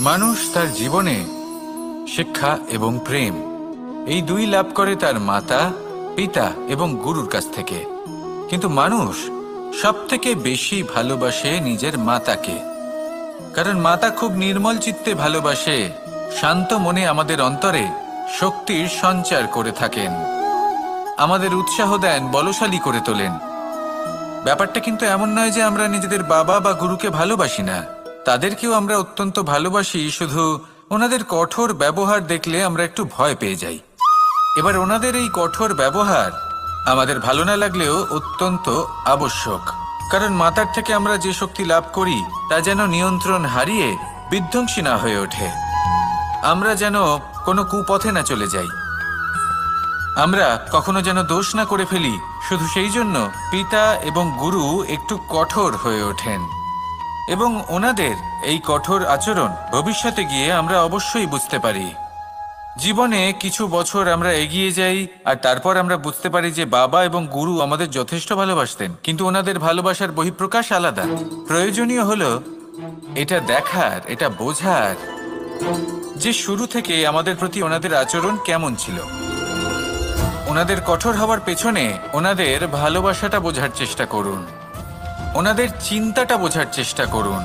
মানুষ তার জীবনে শিক্ষা এবং প্রেম এই দুই লাভ করে তার মাতা, পিতা এবং গুরুর কাছ থেকে। কিন্তু মানুষ সবথেকে বেশি ভালোবাসে নিজের মাতাকে, কারণ মাতা খুব নির্মল চিত্তে ভালোবাসে, শান্ত মনে আমাদের অন্তরে শক্তির সঞ্চার করে থাকেন, আমাদের উৎসাহ দেন, বলশালী করে তোলেন। ব্যাপারটা কিন্তু এমন নয় যে আমরা নিজেদের বাবা বা গুরুকে ভালোবাসি না, তাদেরকেও আমরা অত্যন্ত ভালোবাসি, শুধু ওনাদের কঠোর ব্যবহার দেখলে আমরা একটু ভয় পেয়ে যাই। এবার ওনাদের এই কঠোর ব্যবহার আমাদের ভালো না লাগলেও অত্যন্ত আবশ্যক, কারণ মাতার থেকে আমরা যে শক্তি লাভ করি তা যেন নিয়ন্ত্রণ হারিয়ে বিধ্বংসী না হয়ে ওঠে, আমরা যেন কোনো কুপথে না চলে যাই, আমরা কখনো যেন দোষ না করে ফেলি। শুধু সেই জন্য পিতা এবং গুরু একটু কঠোর হয়ে ওঠেন, এবং ওনাদের এই কঠোর আচরণ ভবিষ্যতে গিয়ে আমরা অবশ্যই বুঝতে পারি। জীবনে কিছু বছর আমরা এগিয়ে যাই আর তারপর আমরা বুঝতে পারি যে বাবা এবং গুরু আমাদের যথেষ্ট ভালোবাসতেন, কিন্তু ওনাদের ভালোবাসার বহিঃপ্রকাশ আলাদা। প্রয়োজনীয় হলো এটা দেখার, এটা বোঝার যে শুরু থেকে আমাদের প্রতি ওনাদের আচরণ কেমন ছিল। ওনাদের কঠোর হওয়ার পেছনে ওনাদের ভালোবাসাটা বোঝার চেষ্টা করুন, ওনাদের চিন্তাটা বোঝার চেষ্টা করুন,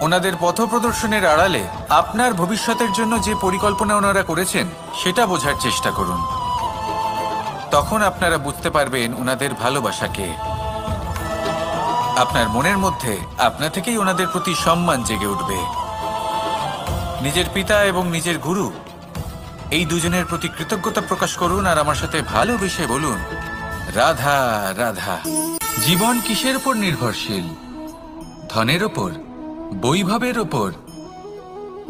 ওনাদের পথপ্রদর্শনের আড়ালে আপনার ভবিষ্যতের জন্য যে পরিকল্পনা ওনারা করেছেন সেটা বোঝার চেষ্টা করুন। তখন আপনারা বুঝতে পারবেন ওনাদের ভালোবাসাকে। আপনার মনের মধ্যে আপনা থেকেই ওনাদের প্রতি সম্মান জেগে উঠবে। নিজের পিতা এবং নিজের গুরু এই দুজনের প্রতি কৃতজ্ঞতা প্রকাশ করুন আর আমার সাথে ভালোবেসে বলুন, রাধা রাধা। জীবন কিসের উপর নির্ভরশীল? ধনের ওপর, বৈভবের ওপর,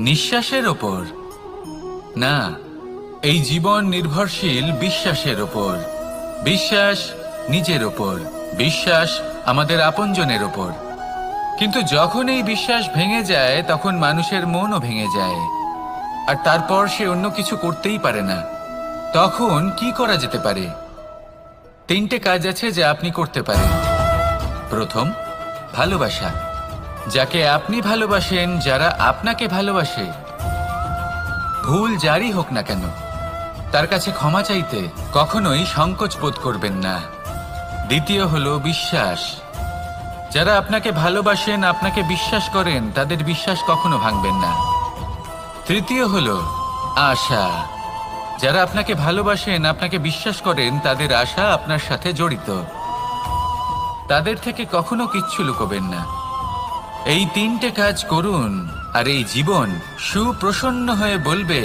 নিঃশ্বাসের ওপর? না, এই জীবন নির্ভরশীল বিশ্বাসের ওপর। বিশ্বাস নিজের ওপর, বিশ্বাস আমাদের আপনজনের ওপর। কিন্তু যখন এই বিশ্বাস ভেঙে যায় তখন মানুষের মনও ভেঙে যায়, আর তারপর সে অন্য কিছু করতেই পারে না। তখন কি করা যেতে পারে? 3টে কাজ আছে যা আপনি করতে পারেন। প্রথম, ভালোবাসা। যাকে আপনি ভালোবাসেন, যারা আপনাকে ভালোবাসে, ভুল যারই হোক না কেন, তার কাছে ক্ষমা চাইতে কখনোই সংকোচ বোধ করবেন না। দ্বিতীয় হলো বিশ্বাস। যারা আপনাকে ভালোবাসেন, আপনাকে বিশ্বাস করেন, তাদের বিশ্বাস কখনো ভাঙবেন না। তৃতীয় হলো আশা। যারা আপনাকে ভালোবাসেন, আপনাকে বিশ্বাস করেন, তাদের আশা আপনার সাথে জড়িত, তাদের থেকে কখনো কিচ্ছু লুকোবেন না। এই 3টে কাজ করুন আর এই জীবন সুপ্রসন্ন হয়ে বলবে,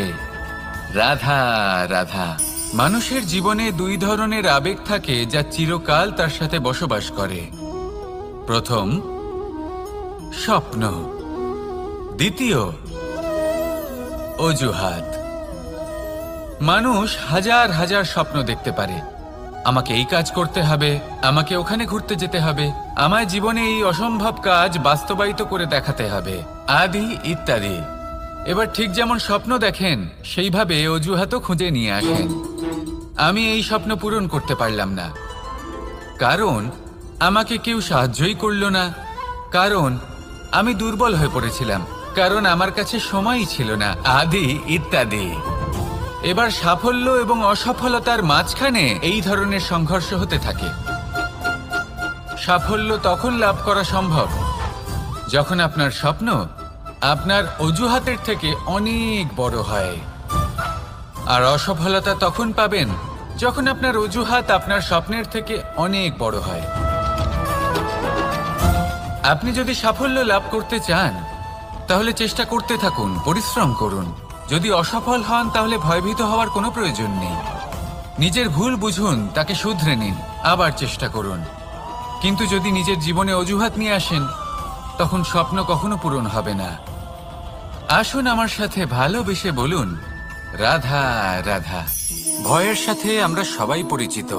রাধা রাধা। মানুষের জীবনে 2 ধরনের আবেগ থাকে যা চিরকাল তার সাথে বসবাস করে। প্রথম, স্বপ্ন। দ্বিতীয়, অজুহাত। মানুষ হাজার হাজার স্বপ্ন দেখতে পারে। আমাকে এই কাজ করতে হবে, আমাকে ওখানে ঘুরতে যেতে হবে, আমার জীবনে এই অসম্ভব কাজ বাস্তবায়িত করে দেখাতে হবে, আদি ইত্যাদি। এবার ঠিক যেমন স্বপ্ন দেখেন সেইভাবে অজুহাতও খুঁজে নিয়ে আসেন। আমি এই স্বপ্ন পূরণ করতে পারলাম না, কারণ আমাকে কেউ সাহায্যই করল না, কারণ আমি দুর্বল হয়ে পড়েছিলাম, কারণ আমার কাছে সময়ই ছিল না, আদি ইত্যাদি। এবার সাফল্য এবং অসফলতার মাঝখানে এই ধরনের সংঘর্ষ হতে থাকে। সাফল্য তখন লাভ করা সম্ভব যখন আপনার স্বপ্ন আপনার অজুহাতের থেকে অনেক বড় হয়, আর অসফলতা তখন পাবেন যখন আপনার অজুহাত আপনার স্বপ্নের থেকে অনেক বড় হয়। আপনি যদি সাফল্য লাভ করতে চান তাহলে চেষ্টা করতে থাকুন, পরিশ্রম করুন। যদি অসফল হন তাহলে ভয়ভীত হওয়ার কোনো প্রয়োজন নেই। নিজের ভুল বুঝুন, তাকে শুধরে নিন, আবার চেষ্টা করুন। কিন্তু যদি নিজের জীবনে অজুহাত নিয়ে আসেন তখন স্বপ্ন কখনো পূরণ হবে না। আসুন আমার সাথে ভালোবেসে বলুন, রাধা রাধা। ভয়ের সাথে আমরা সবাই পরিচিত,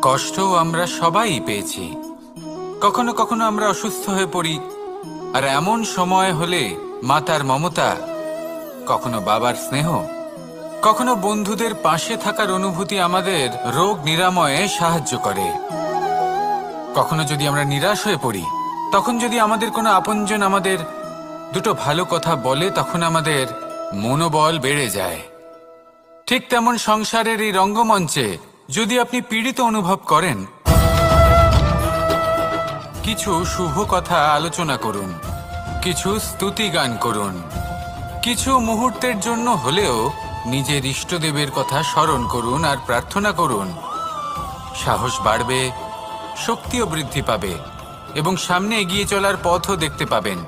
কষ্টও আমরা সবাই পেয়েছি। কখনো কখনো আমরা অসুস্থ হয়ে পড়ি, আর এমন সময় হলে মাতার মমতা, কখনো বাবার স্নেহ, কখনো বন্ধুদের পাশে থাকার অনুভূতি আমাদের রোগ নিরাময়ে সাহায্য করে। কখনো যদি আমরা নিরাশ হয়ে পড়ি, তখন যদি আমাদের কোনো আপনজন আমাদের দুটো ভালো কথা বলে তখন আমাদের মনোবল বেড়ে যায়। ঠিক তেমন সংসারের এই রঙ্গমঞ্চে যদি আপনি পীড়িত অনুভব করেন, কিছু শুভ কথা আলোচনা করুন, কিছু স্তুতি গান করুন, কিছু মুহূর্তের জন্য হলেও নিজের ইষ্টদেবের কথা স্মরণ করুন আর প্রার্থনা করুন। সাহস বাড়বে, শক্তিও বৃদ্ধি পাবে এবং সামনে এগিয়ে চলার পথও দেখতে পাবেন।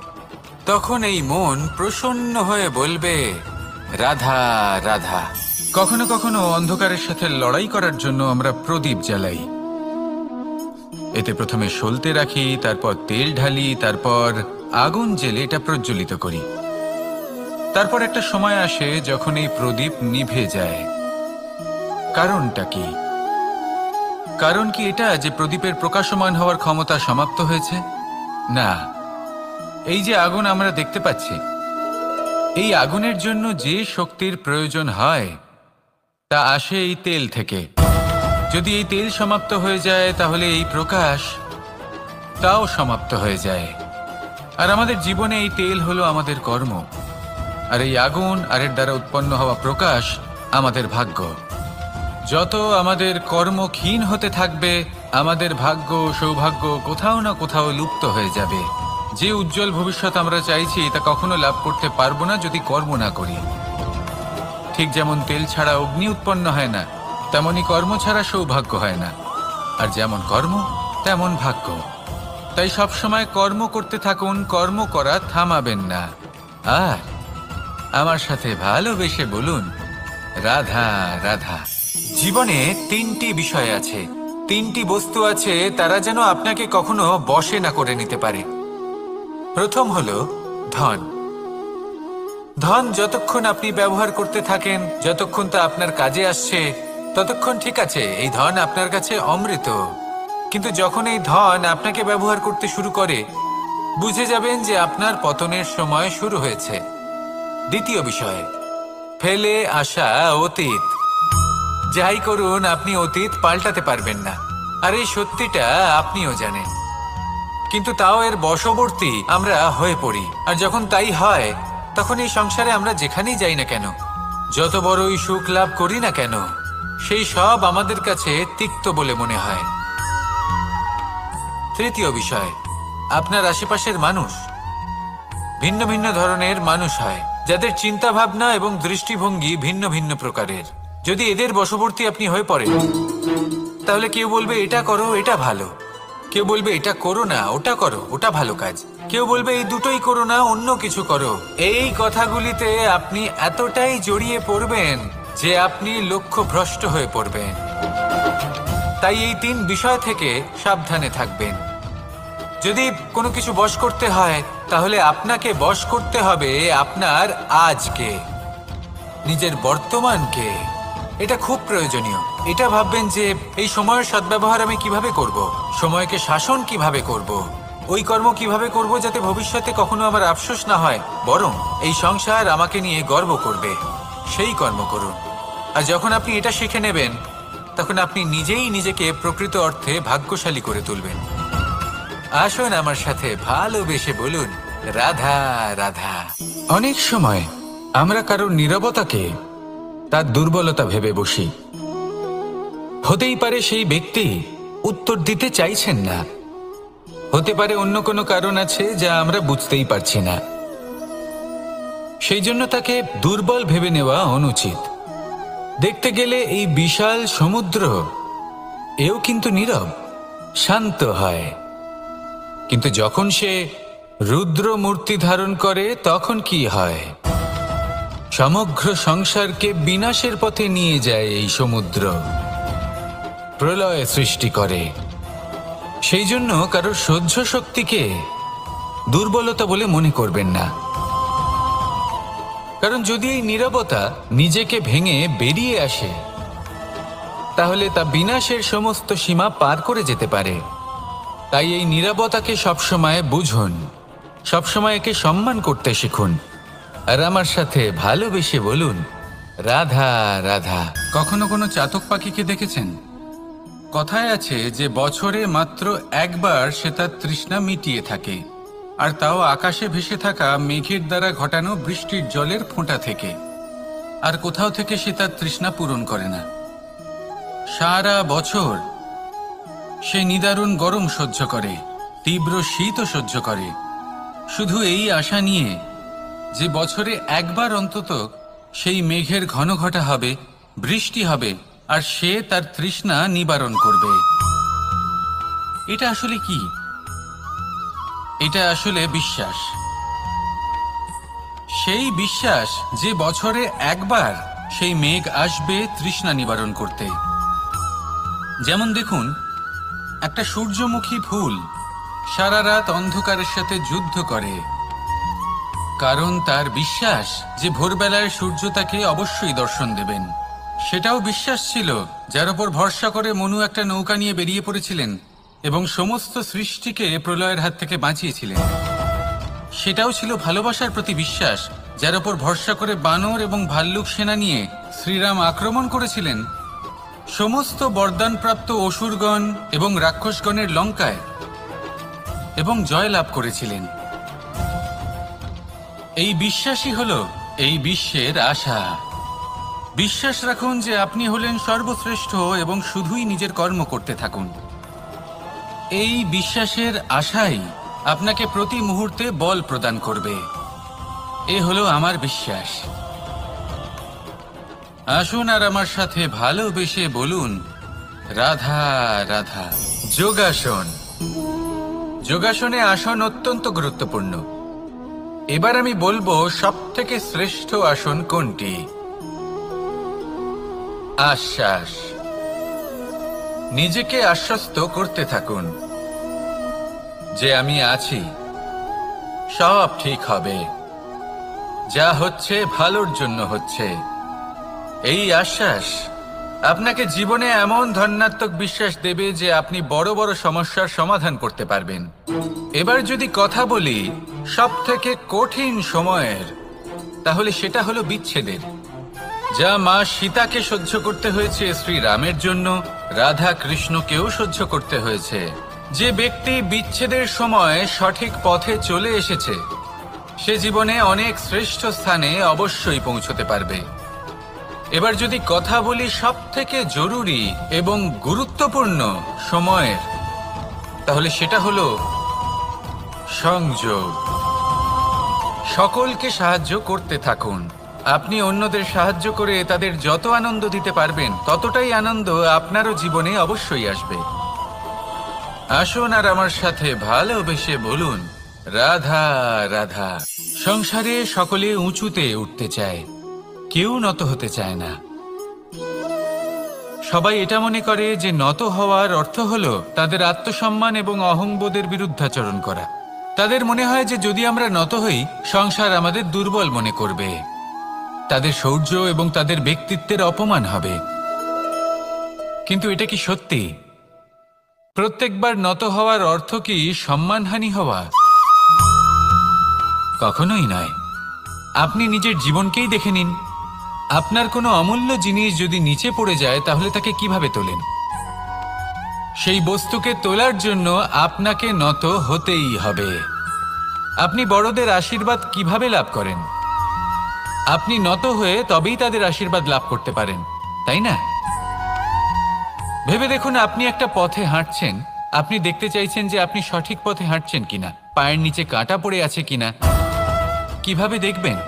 তখন এই মন প্রসন্ন হয়ে বলবে, রাধা রাধা। কখনো কখনো অন্ধকারের সাথে লড়াই করার জন্য আমরা প্রদীপ জ্বালাই। এতে প্রথমে সলতে রাখি, তারপর তেল ঢালি, তারপর আগুন জেলে এটা প্রজ্বলিত করি। তারপর একটা সময় আসে যখন এই প্রদীপ নিভে যায়। কারণটা কি? কারণ কি এটা যে প্রদীপের প্রকাশমান হওয়ার ক্ষমতা সমাপ্ত হয়েছে? না, এই যে আগুন আমরা দেখতে পাচ্ছি, এই আগুনের জন্য যে শক্তির প্রয়োজন হয় তা আসে এই তেল থেকে। যদি এই তেল সমাপ্ত হয়ে যায় তাহলে এই প্রকাশ তাও সমাপ্ত হয়ে যায়। আর আমাদের জীবনে এই তেল হলো আমাদের কর্ম, আর এই আগুন আর এর দ্বারা উৎপন্ন হওয়া প্রকাশ আমাদের ভাগ্য। যত আমাদের কর্ম ক্ষীণ হতে থাকবে, আমাদের ভাগ্য সৌভাগ্য কোথাও না কোথাও লুপ্ত হয়ে যাবে। যে উজ্জ্বল ভবিষ্যৎ আমরা চাইছি তা কখনো লাভ করতে পারবো না যদি কর্ম না করি। ঠিক যেমন তেল ছাড়া অগ্নি উৎপন্ন হয় না, তেমনি কর্ম ছাড়া সৌভাগ্য হয় না। আর যেমন কর্ম তেমন ভাগ্য। তাই সবসময় কর্ম করতে থাকুন, কর্ম করা থামাবেন না। আর আমার সাথে ভালোবেসে বলুন, রাধা রাধা। জীবনে তিনটি বিষয় আছে, তিনটি বস্তু আছে, তারা যেন আপনাকে কখনো বশে না করে নিতে পারে। প্রথম হলো ধন। ধন যতক্ষণ আপনি ব্যবহার করতে থাকেন, যতক্ষণ তা আপনার কাজে আসছে, ততক্ষণ ঠিক আছে, এই ধন আপনার কাছে অমৃত। কিন্তু যখন এই ধন আপনাকে ব্যবহার করতে শুরু করে, বুঝে যাবেন যে আপনার পতনের সময় শুরু হয়েছে। দ্বিতীয় বিষয়, ফেলে আসা অতীত। যাই করুন, আপনি অতীত পাল্টাতে পারবেন না, আর এই সত্যিটা আপনিও জানেন। কিন্তু তাও এর বশবর্তী আমরা হয়ে পড়ি। আর যখন তাই হয়, তখন এই সংসারে আমরা যেখানেই যাই না কেন, যত বড়ই সুখ লাভ করি না কেন, সেই সব আমাদের কাছে তিক্ত বলে মনে হয়। তৃতীয় বিষয়, আপনার আশেপাশের মানুষ ভিন্ন ভিন্ন ধরনের মানুষ হয়, যাদের চিন্তা ভাবনা এবং দৃষ্টিভঙ্গি ভিন্ন ভিন্ন প্রকারের। যদি এদের বশবর্তী আপনি হয়ে পড়েন, তাহলে কেউ বলবে এটা করো, এটা ভালো। কেউ বলবে এটা করো না, ওটা করো, ওটা ভালো কাজ। কেউ বলবে এই দুটোই করো না, অন্য কিছু করো। এই কথাগুলিতে আপনি এতটাই জড়িয়ে পড়বেন যে আপনি লক্ষ্যভ্রষ্ট হয়ে পড়বেন। তাই এই তিন বিষয় থেকে সাবধানে থাকবেন। যদি কোনো কিছু বশ করতে হয়, তাহলে আপনাকে বশ করতে হবে আপনার আজকে, নিজের বর্তমানকে। এটা খুব প্রয়োজনীয়। এটা ভাববেন যে এই সময়ের সদ্ব্যবহার আমি কিভাবে করব, সময়কে শাসন কিভাবে করব, ওই কর্ম কিভাবে করব যাতে ভবিষ্যতে কখনো আমার আফসোস না হয়, বরং এই সংসার আমাকে নিয়ে গর্ব করবে, সেই কর্ম করুন। আর যখন আপনি এটা শিখে নেবেন, তখন আপনি নিজেই নিজেকে প্রকৃত অর্থে ভাগ্যশালী করে তুলবেন। আসুন আমার সাথে ভালোবেসে বলুন, রাধা রাধা। অনেক সময় আমরা কারোর নীরবতাকে তার দুর্বলতা ভেবে বসি। হতেই পারে সেই ব্যক্তি উত্তর দিতে চাইছেন না, হতে পারে অন্য কোনো কারণ আছে যা আমরা বুঝতেই পারছি না। সেই জন্য তাকে দুর্বল ভেবে নেওয়া অনুচিত। দেখতে গেলে এই বিশাল সমুদ্র এও কিন্তু নীরব, শান্ত হয়। কিন্তু যখন সে রুদ্র মূর্তি ধারণ করে, তখন কি হয়? সমগ্র সংসারকে বিনাশের পথে নিয়ে যায় এই সমুদ্র, প্রলয় সৃষ্টি করে। সেই জন্য কারোর সহ্য শক্তিকে দুর্বলতা বলে মনে করবেন না। কারণ যদি এই নীরবতা নিজেকে ভেঙে বেরিয়ে আসে, তাহলে তা বিনাশের সমস্ত সীমা পার করে যেতে পারে। তাই এই নীরবতাকে সবসময় বুঝুন, সবসময় একে সম্মান করতে শিখুন। আর আমার সাথে ভালোবেসে বলুন, রাধা রাধা। কখনো কোনো চাতক পাখিকে দেখেছেন? কথায় আছে যে বছরে মাত্র একবার সে তার তৃষ্ণা মিটিয়ে থাকে। আর তাও আকাশে ভেসে থাকা মেঘের দ্বারা ঘটানো বৃষ্টির জলের ফোঁটা থেকে। আর কোথাও থেকে সে তার তৃষ্ণা পূরণ করে না। সারা বছর সে নিদারুণ গরম সহ্য করে, তীব্র শীতও সহ্য করে, শুধু এই আশা নিয়ে যে বছরে একবার অন্তত সেই মেঘের ঘন ঘটা হবে, বৃষ্টি হবে, আর সে তার তৃষ্ণা নিবারণ করবে। এটা আসলে কি? এটা আসলে বিশ্বাস। সেই বিশ্বাস যে বছরে একবার সেই মেঘ আসবে তৃষ্ণা নিবারণ করতে। যেমন দেখুন, একটা সূর্যমুখী ফুল সারা রাত অন্ধকারের সাথে যুদ্ধ করে, কারণ তার বিশ্বাস যে ভোরবেলায় সূর্য তাকে অবশ্যই দর্শন দেবেন। সেটাও বিশ্বাস ছিল যার উপর ভরসা করে মনু একটা নৌকা নিয়ে বেরিয়ে পড়েছিলেন এবং সমস্ত সৃষ্টিকে প্রলয়ের হাত থেকে বাঁচিয়েছিলেন। সেটাও ছিল ভালোবাসার প্রতি বিশ্বাস যার উপর ভরসা করে বানর এবং ভাল্লুক সেনা নিয়ে শ্রীরাম আক্রমণ করেছিলেন সমস্ত বরদানপ্রাপ্ত অসুরগণ এবং রাক্ষসগণের লঙ্কায় এবং জয় লাভ করেছিলেন। এই বিশ্বাসই হলো এই বিশ্বের আশা। বিশ্বাস রাখুন যে আপনি হলেন সর্বশ্রেষ্ঠ এবং শুধুই নিজের কর্ম করতে থাকুন। এই বিশ্বাসের আশাই আপনাকে প্রতি মুহূর্তে বল প্রদান করবে। এ হলো আমার বিশ্বাস। আসুন আর আমার সাথে ভালোবেসে বলুন, রাধা রাধা। যোগাসন। যোগাসনে আসন অত্যন্ত গুরুত্বপূর্ণ। এবার আমি বলবো সবথেকে শ্রেষ্ঠ আসন কোনটি। আশ্বাস। নিজেকে আশ্বস্ত করতে থাকুন যে আমি আছি, সব ঠিক হবে, যা হচ্ছে ভালোর জন্য হচ্ছে। এই আশ্বাস আপনাকে জীবনে এমন ধন্যাত্মক বিশ্বাস দেবে যে আপনি বড় বড় সমস্যার সমাধান করতে পারবেন। এবার যদি কথা বলি সবথেকে কঠিন সময়ের, তাহলে সেটা হলো বিচ্ছেদের। যা মা সীতাকে সহ্য করতে হয়েছে শ্রীরামের জন্য, রাধা কৃষ্ণকেও সহ্য করতে হয়েছে। যে ব্যক্তি বিচ্ছেদের সময় সঠিক পথে চলে এসেছে সে জীবনে অনেক শ্রেষ্ঠ স্থানে অবশ্যই পৌঁছতে পারবে। এবার যদি কথা বলি সবথেকে জরুরি এবং গুরুত্বপূর্ণ সময়ের, তাহলে সেটা হলো সংযোগ। সকলকে সাহায্য করতে থাকুন। আপনি অন্যদের সাহায্য করে তাদের যত আনন্দ দিতে পারবেন ততটাই আনন্দ আপনারও জীবনে অবশ্যই আসবে। আসুন আর আমার সাথে ভালোবেসে বলুন, রাধা রাধা। সংসারে সকলে উঁচুতে উঠতে চায়, কেউ নত হতে চায় না। সবাই এটা মনে করে যে নত হওয়ার অর্থ হলো তাদের আত্মসম্মান এবং অহংবোধের বিরুদ্ধাচরণ করা। তাদের মনে হয় যে যদি আমরা নত হই সংসার আমাদের দুর্বল মনে করবে, তাদের শৌর্য এবং তাদের ব্যক্তিত্বের অপমান হবে। কিন্তু এটা কি সত্যি? প্রত্যেকবার নত হওয়ার অর্থ কি সম্মানহানি হওয়া? কখনোই নয়। আপনি নিজের জীবনকেই দেখে নিন। আপনার কোনো অমূল্য জিনিস যদি নিচে পড়ে যায় তাহলে তাকে কিভাবে তোলেন? সেই বস্তুকে তোলার জন্য আপনাকে নত হতেই হবে। আপনি বড়দের আশীর্বাদ কিভাবে লাভ করেন? আপনি নত হয়ে তবেই তাদের আশীর্বাদ লাভ করতে পারেন, তাই না? ভেবে দেখুন, আপনি একটা পথে হাঁটছেন, আপনি দেখতে চাইছেন যে আপনি সঠিক পথে হাঁটছেন কিনা, পায়ের নিচে কাঁটা পড়ে আছে কিনা। কিভাবে দেখবেন?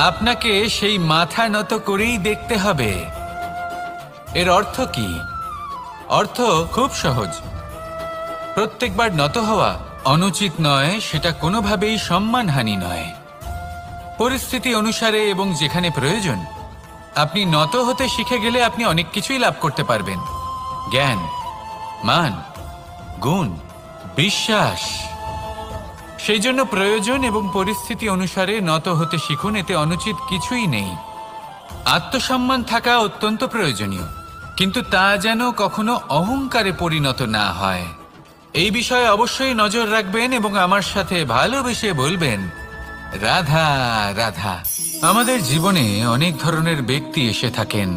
আপনাকে সেই মাথা নত করেই দেখতে হবে। এর অর্থ কি? অর্থ খুব সহজ। প্রত্যেকবার নত হওয়া অনুচিত নয়, সেটা কোনোভাবেই সম্মানহানি নয়। পরিস্থিতি অনুসারে এবং যেখানে প্রয়োজন আপনি নত হতে শিখে গেলে আপনি অনেক কিছুই লাভ করতে পারবেন। জ্ঞান, মান, গুণ, বিশ্বাস। সেই জন্য প্রয়োজন এবং পরিস্থিতি অনুসারে নত হতে শিখুন। এতে অনুচিত কিছুই নেই। আত্মসম্মান থাকা অত্যন্ত প্রয়োজনীয়, কিন্তু তা যেন কখনো অহংকারে পরিণত না হয়। এই বিষয়ে অবশ্যই নজর রাখবেন এবং আমার সাথে ভালোবেসে বলবেন, রাধা রাধা। আমাদের জীবনে অনেক ধরনের ব্যক্তি এসে থাকেন।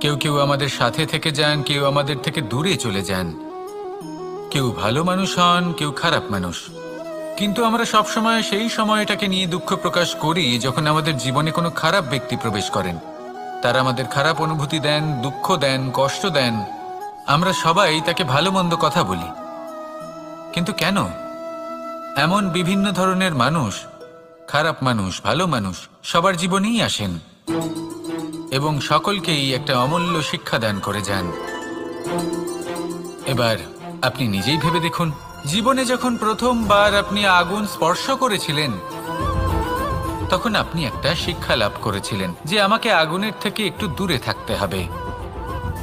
কেউ কেউ আমাদের সাথে থেকে যান, কেউ আমাদের থেকে দূরে চলে যান। কেউ ভালো মানুষ হন, কেউ খারাপ মানুষ। কিন্তু আমরা সবসময় সেই সময়টাকে নিয়ে দুঃখ প্রকাশ করি যখন আমাদের জীবনে কোনো খারাপ ব্যক্তি প্রবেশ করেন। তারা আমাদের খারাপ অনুভূতি দেন, দুঃখ দেন, কষ্ট দেন। আমরা সবাই তাকে ভালো মন্দ কথা বলি। কিন্তু কেন? এমন বিভিন্ন ধরনের মানুষ, খারাপ মানুষ, ভালো মানুষ সবার জীবনেই আসেন এবং সকলকেই একটা অমূল্য শিক্ষা দান করে যান। এবার আপনি নিজেই ভেবে দেখুন, জীবনে যখন প্রথমবার আপনি আগুন স্পর্শ করেছিলেন তখন আপনি একটা শিক্ষা লাভ করেছিলেন যে আমাকে আগুনের থেকে একটু দূরে থাকতে হবে।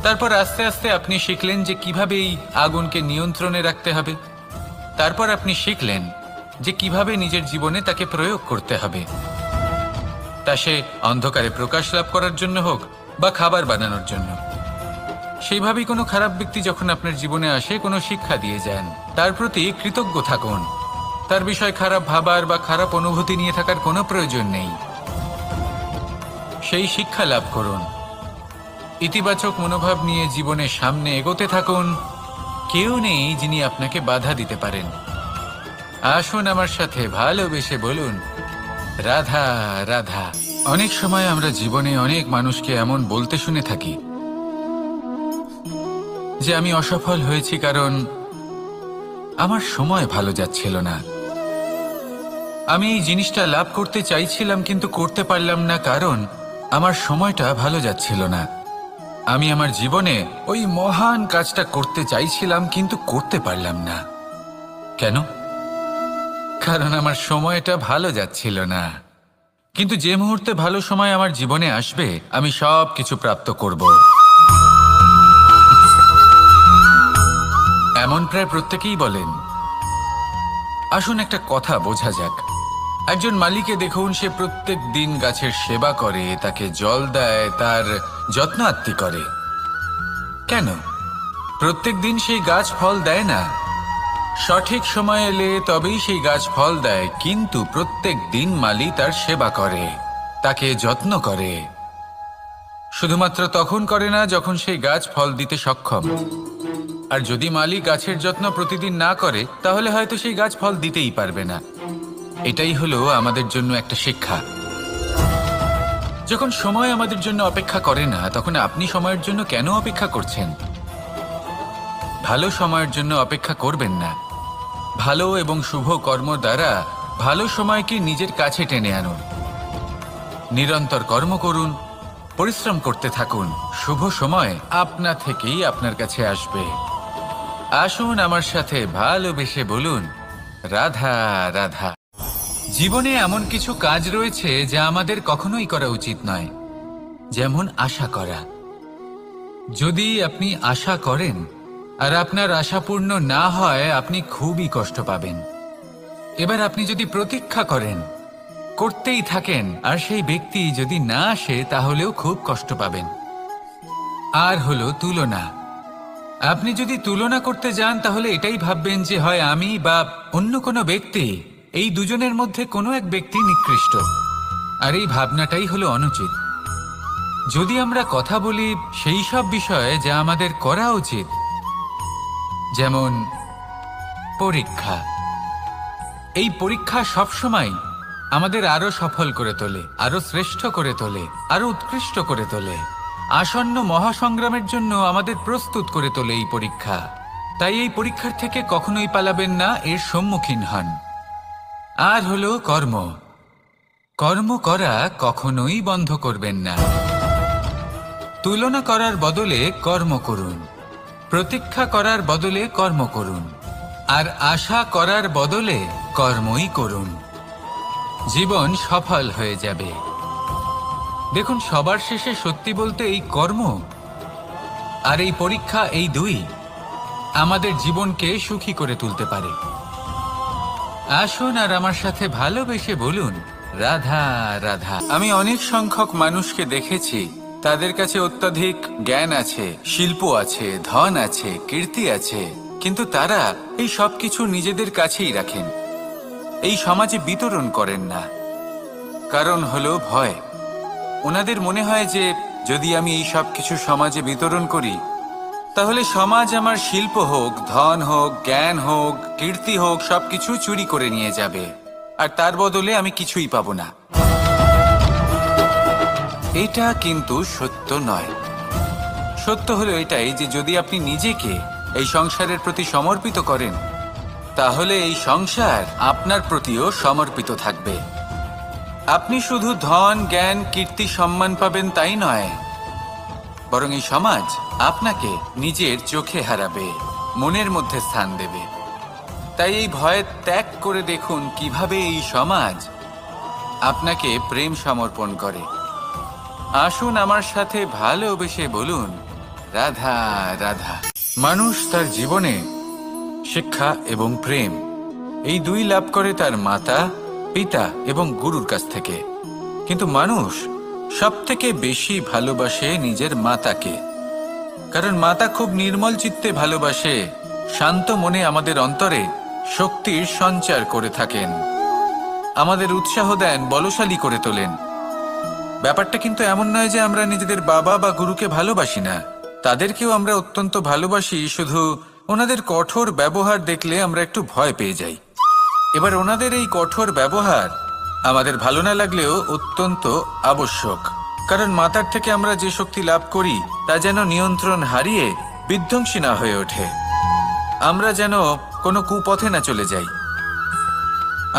তারপর আস্তে আস্তে আপনি শিখলেন যে কিভাবে এই আগুনকে নিয়ন্ত্রণে রাখতে হবে। তারপর আপনি শিখলেন যে কিভাবে নিজের জীবনে তাকে প্রয়োগ করতে হবে, তা সে অন্ধকারে প্রকাশ লাভ করার জন্য হোক বা খাবার বানানোর জন্য। সেইভাবেই কোনো খারাপ ব্যক্তি যখন আপনার জীবনে আসে কোনো শিক্ষা দিয়ে যান, তার প্রতি কৃতজ্ঞ থাকুন। তার বিষয় খারাপ ভাবার বা খারাপ অনুভূতি নিয়ে থাকার কোনো প্রয়োজন নেই। সেই শিক্ষা লাভ করুন, ইতিবাচক মনোভাব নিয়ে জীবনের সামনে এগোতে থাকুন। কেউ নেই যিনি আপনাকে বাধা দিতে পারেন। আসুন আমার সাথে ভালোবেসে বলুন, রাধা রাধা। অনেক সময় আমরা জীবনে অনেক মানুষকে এমন বলতে শুনে থাকি যে আমি অসফল হয়েছি কারণ আমার সময় ভালো যাচ্ছিল না। আমি এই জিনিসটা লাভ করতে চাইছিলাম কিন্তু করতে পারলাম না কারণ আমার সময়টা ভালো যাচ্ছিল না। আমি আমার জীবনে ওই মহান কাজটা করতে চাইছিলাম কিন্তু করতে পারলাম না। কেন? কারণ আমার সময়টা ভালো যাচ্ছিল না। কিন্তু যে মুহূর্তে ভালো সময় আমার জীবনে আসবে আমি সব কিছু প্রাপ্ত করব। এমন প্রায় প্রত্যেকেই বলেন। আসুন একটা কথা বোঝা যাক। একজন মালিকে দেখুন, সে প্রত্যেক দিন গাছের সেবা করে, তাকে জল দেয়, তার যত্ন আত্তি করে। কেন? প্রত্যেক দিন সেই গাছ ফল দেয় না। সঠিক সময় এলে তবেই সেই গাছ ফল দেয়, কিন্তু প্রত্যেক দিন মালি তার সেবা করে, তাকে যত্ন করে। শুধুমাত্র তখন করে না যখন সেই গাছ ফল দিতে সক্ষম। আর যদি মালি গাছের যত্ন প্রতিদিন না করে তাহলে হয়তো সেই গাছ ফল দিতেই পারবে না। এটাই হলো আমাদের জন্য একটা শিক্ষা। যখন সময় আমাদের জন্য অপেক্ষা করে না তখন আপনি সময়ের জন্য কেন অপেক্ষা করছেন? ভালো সময়ের জন্য অপেক্ষা করবেন না। ভালো এবং শুভ কর্ম দ্বারা ভালো সময়কে নিজের কাছে টেনে আনুন। নিরন্তর কর্ম করুন, পরিশ্রম করতে থাকুন। শুভ সময় আপনা থেকেই আপনার কাছে আসবে। আসুন আমার সাথে ভালোবেসে বলুন, রাধা রাধা। জীবনে এমন কিছু কাজ রয়েছে যা আমাদের কখনোই করা উচিত নয়, যেমন আশা করা। যদি আপনি আশা করেন আর আপনার আশা পূর্ণ না হয় আপনি খুবই কষ্ট পাবেন। এবার আপনি যদি প্রতীক্ষা করেন, করতেই থাকেন, আর সেই ব্যক্তি যদি না আসে তাহলেও খুব কষ্ট পাবেন। আর হলো তুলনা। আপনি যদি তুলনা করতে যান তাহলে এটাই ভাববেন যে হয় আমি বা অন্য কোনো ব্যক্তি, এই দুজনের মধ্যে কোনো এক ব্যক্তি নিকৃষ্ট। আর এই ভাবনাটাই হলো অনুচিত। যদি আমরা কথা বলি সেই সব বিষয়ে যা আমাদের করা উচিত, যেমন পরীক্ষা। এই পরীক্ষা সবসময় আমাদের আরো সফল করে তোলে, আরো শ্রেষ্ঠ করে তোলে, আরো উৎকৃষ্ট করে তোলে। আসন্ন মহাসংগ্রামের জন্য আমাদের প্রস্তুত করে তোলে এই পরীক্ষা। তাই এই পরীক্ষার থেকে কখনোই পালাবেন না, এর সম্মুখীন হন। আর হলো কর্ম। কর্ম করা কখনোই বন্ধ করবেন না। তুলনা করার বদলে কর্ম করুন, প্রতীক্ষা করার বদলে কর্ম করুন, আর আশা করার বদলে কর্মই করুন। জীবন সফল হয়ে যাবে। দেখুন, সবার শেষে সত্যি বলতে এই কর্ম আর এই পরীক্ষা, এই দুই আমাদের জীবনকে সুখী করে তুলতে পারে। আসুন আর আমার সাথে ভালোবেসে বলুন, রাধা রাধা। আমি অনেক সংখ্যক মানুষকে দেখেছি, তাদের কাছে অত্যাধিক জ্ঞান আছে, শিল্প আছে, ধন আছে, কীর্তি আছে, কিন্তু তারা এই সব কিছু নিজেদের কাছেই রাখেন, এই সমাজে বিতরণ করেন না। কারণ হলো ভয়। ওনাদের মনে হয় যে যদি আমি এই সব কিছু সমাজে বিতরণ করি তাহলে সমাজ আমার শিল্প হোক, ধন হোক, জ্ঞান হোক, কীর্তি হোক, সবকিছু চুরি করে নিয়ে যাবে, আর তার বদলে আমি কিছুই পাবো না। এটা কিন্তু সত্য নয়। সত্য হলো এটাই যে যদি আপনি নিজেকে এই সংসারের প্রতি সমর্পিত করেন, তাহলে এই সংসার আপনার প্রতিও সমর্পিত থাকবে। আপনি শুধু ধন, জ্ঞান, কীর্তি, সম্মান পাবেন তাই নয়, বরং এই সমাজ আপনাকে নিজের চোখে হারাবে, মনের মধ্যে স্থান দেবে। তাই এই ভয় ত্যাগ করে দেখুন কিভাবে এই সমাজ আপনাকে প্রেম সমর্পণ করে। আসুন আমার সাথে ভালোবেসে বলুন, রাধা রাধা। মানুষ তার জীবনে শিক্ষা এবং প্রেম এই দুই লাভ করে তার মাতা, পিতা এবং গুরুর কাছ থেকে। কিন্তু মানুষ সবথেকে বেশি ভালোবাসে নিজের মাতাকে, কারণ মাতা খুব নির্মল চিত্তে ভালোবাসে, শান্ত মনে আমাদের অন্তরে শক্তির সঞ্চার করে থাকেন, আমাদের উৎসাহ দেন, বলশালী করে তোলেন। ব্যাপারটা কিন্তু এমন নয় যে আমরা নিজেদের বাবা বা গুরুকে ভালোবাসি না, তাদেরকেও আমরা অত্যন্ত ভালোবাসি, শুধু ওনাদের কঠোর ব্যবহার দেখলে আমরা একটু ভয় পেয়ে যাই। এবার ওনাদের এই কঠোর ব্যবহার আমাদের ভালো না লাগলেও অত্যন্ত আবশ্যক, কারণ মাতার থেকে আমরা যে শক্তি লাভ করি তা যেন নিয়ন্ত্রণ হারিয়ে বিধ্বংসী না হয়ে ওঠে, আমরা যেন কোনো কুপথে না চলে যাই,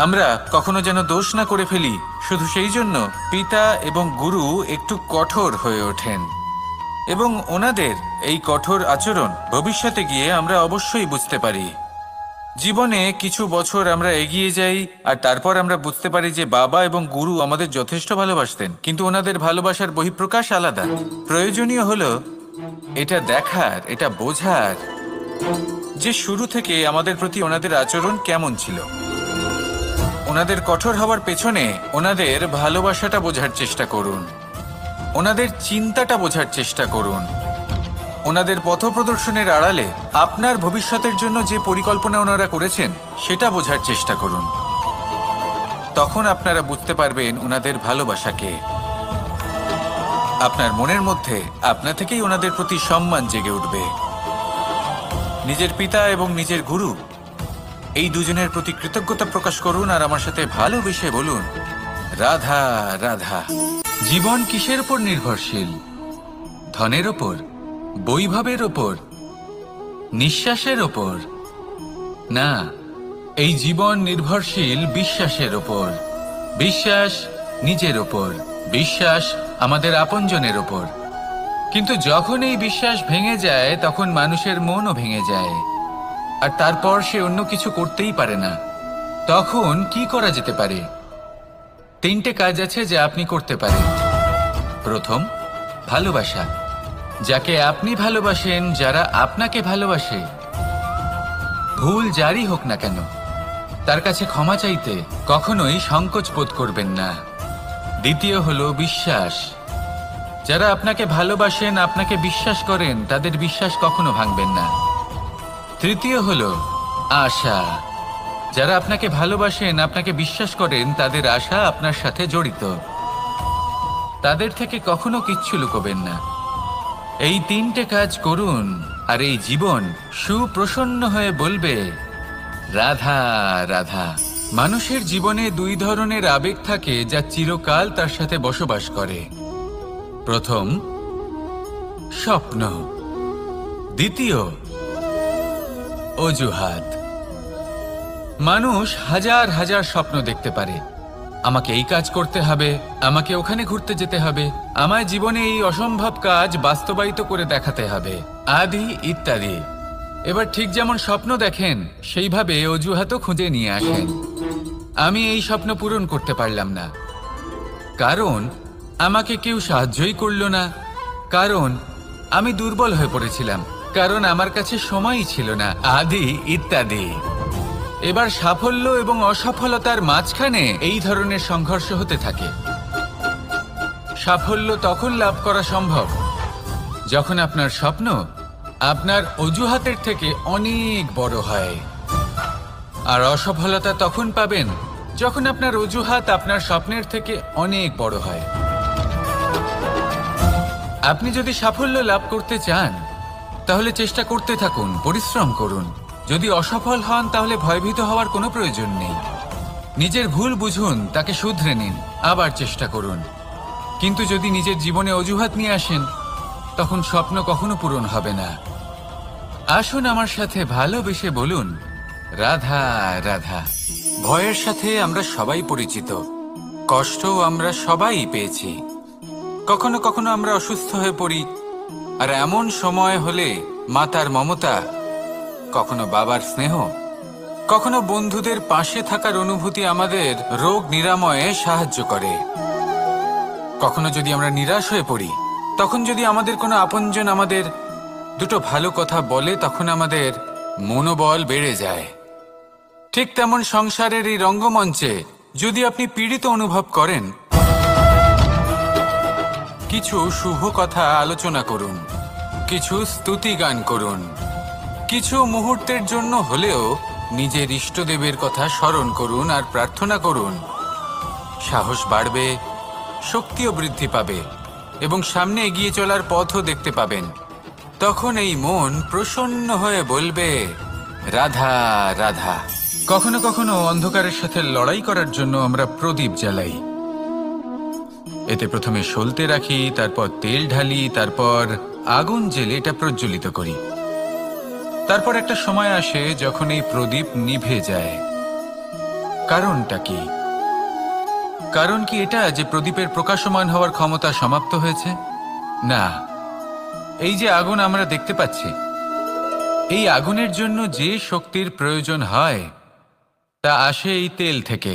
আমরা কখনো যেন দোষ না করে ফেলি। শুধু সেই জন্য পিতা এবং গুরু একটু কঠোর হয়ে ওঠেন, এবং ওনাদের এই কঠোর আচরণ ভবিষ্যতে গিয়ে আমরা অবশ্যই বুঝতে পারি। জীবনে কিছু বছর আমরা এগিয়ে যাই আর তারপর আমরা বুঝতে পারি যে বাবা এবং গুরু আমাদের যথেষ্ট ভালোবাসতেন, কিন্তু ওনাদের ভালোবাসার বহিঃপ্রকাশ আলাদা। প্রয়োজনীয় হলো এটা দেখার, এটা বোঝার যে শুরু থেকে আমাদের প্রতি ওনাদের আচরণ কেমন ছিল। ওনাদের কঠোর হওয়ার পেছনে ওনাদের ভালোবাসাটা বোঝার চেষ্টা করুন, ওনাদের চিন্তাটা বোঝার চেষ্টা করুন, ওনাদের পথপ্রদর্শনের আড়ালে আপনার ভবিষ্যতের জন্য যে পরিকল্পনা ওনারা করেছেন সেটা বোঝার চেষ্টা করুন। তখন আপনারা বুঝতে পারবেন ওনাদের ভালোবাসাকে। আপনার মনের মধ্যে আপনা থেকেই ওনাদের প্রতি সম্মান জেগে উঠবে। নিজের পিতা এবং নিজের গুরু এই দুজনের প্রতি কৃতজ্ঞতা প্রকাশ করুন আর আমার সাথে ভালোবেসে বলুন, রাধা রাধা। জীবন কিসের উপর নির্ভরশীল? ধনের ওপর, বৈভবের ওপর, নিঃশ্বাসের ওপর? না, এই জীবন নির্ভরশীল বিশ্বাসের ওপর। বিশ্বাস নিজের ওপর, বিশ্বাস আমাদের আপনজনের ওপর। কিন্তু যখন এই বিশ্বাস ভেঙে যায় তখন মানুষের মনও ভেঙে যায়, আর তারপর সে অন্য কিছু করতেই পারে না। তখন কি করা যেতে পারে? 3টে কাজ আছে যা আপনি করতে পারেন। প্রথম, ভালোবাসা। যাকে আপনি ভালোবাসেন, যারা আপনাকে ভালোবাসে, ভুল যারই হোক না কেন, তার কাছে ক্ষমা চাইতে কখনোই সংকোচ বোধ করবেন না। দ্বিতীয় হলো বিশ্বাস। যারা আপনাকে ভালোবাসেন, আপনাকে বিশ্বাস করেন, তাদের বিশ্বাস কখনো ভাঙবেন না। তৃতীয় হলো আশা। যারা আপনাকে ভালোবাসেন, আপনাকে বিশ্বাস করেন, তাদের আশা আপনার সাথে জড়িত, তাদের থেকে কখনো কিচ্ছু লুকোবেন না। এই 3টে কাজ করুন আর এই জীবন সুপ্রসন্ন হয়ে বলবে, রাধা রাধা। মানুষের জীবনে 2 ধরনের আবেগ থাকে যা চিরকাল তার সাথে বসবাস করে। প্রথম, স্বপ্ন। দ্বিতীয়, অজুহাত। মানুষ হাজার হাজার স্বপ্ন দেখতে পারে। আমাকে এই কাজ করতে হবে, আমাকে ওখানে ঘুরতে যেতে হবে, আমায় জীবনে এই অসম্ভব কাজ বাস্তবায়িত করে দেখাতে হবে, আদি ইত্যাদি। এবার ঠিক যেমন স্বপ্ন দেখেন, সেইভাবে অজুহাতও খুঁজে নিয়ে আসেন। আমি এই স্বপ্ন পূরণ করতে পারলাম না, কারণ আমাকে কেউ সাহায্যই করল না, কারণ আমি দুর্বল হয়ে পড়েছিলাম, কারণ আমার কাছে সময়ই ছিল না, আদি ইত্যাদি। এবার সাফল্য এবং অসফলতার মাঝখানে এই ধরনের সংঘর্ষ হতে থাকে। সাফল্য তখন লাভ করা সম্ভব যখন আপনার স্বপ্ন আপনার অজুহাতের থেকে অনেক বড় হয়, আর অসফলতা তখন পাবেন যখন আপনার অজুহাত আপনার স্বপ্নের থেকে অনেক বড় হয়। আপনি যদি সাফল্য লাভ করতে চান, তাহলে চেষ্টা করতে থাকুন, পরিশ্রম করুন। যদি অসফল হন তাহলে ভয়ভীত হওয়ার কোনো প্রয়োজন নেই। নিজের ভুল বুঝুন, তাকে শুধরে নিন, আবার চেষ্টা করুন। কিন্তু যদি নিজের জীবনে অজুহাত নিয়ে আসেন, তখন স্বপ্ন কখনো পূরণ হবে না। আসুন আমার সাথে ভালোবেসে বলুন, রাধা রাধা। ভয়ের সাথে আমরা সবাই পরিচিত, কষ্টও আমরা সবাই পেয়েছি। কখনো কখনো আমরা অসুস্থ হয়ে পড়ি, আর এমন সময় হলে মাতার মমতা, কখনো বাবার স্নেহ, কখনো বন্ধুদের পাশে থাকার অনুভূতি আমাদের রোগ নিরাময়ে সাহায্য করে। কখনো যদি আমরা নিরাশ হয়ে পড়ি, তখন যদি আমাদের কোনো আপনজন আমাদের দুটো ভালো কথা বলে, তখন আমাদের মনোবল বেড়ে যায়। ঠিক তেমন সংসারের এই রঙ্গমঞ্চে যদি আপনি পীড়িত অনুভব করেন, কিছু শুভ কথা আলোচনা করুন, কিছু স্তুতি গান করুন, কিছু মুহূর্তের জন্য হলেও নিজের ইষ্টদেবের কথা স্মরণ করুন আর প্রার্থনা করুন। সাহস বাড়বে, শক্তিও বৃদ্ধি পাবে এবং সামনে এগিয়ে চলার পথও দেখতে পাবেন। তখন এই মন প্রসন্ন হয়ে বলবে, রাধা রাধা। কখনো কখনো অন্ধকারের সাথে লড়াই করার জন্য আমরা প্রদীপ জ্বালাই। এতে প্রথমে সলতে রাখি, তারপর তেল ঢালি, তারপর আগুন জেলে এটা প্রজ্বলিত করি। তারপর একটা সময় আসে যখন এই প্রদীপ নিভে যায়। কারণটা কি? কারণ কি এটা যে প্রদীপের প্রকাশমান হওয়ার ক্ষমতা সমাপ্ত হয়েছে? না, এই যে আগুন আমরা দেখতে পাচ্ছি, এই আগুনের জন্য যে শক্তির প্রয়োজন হয় তা আসে এই তেল থেকে।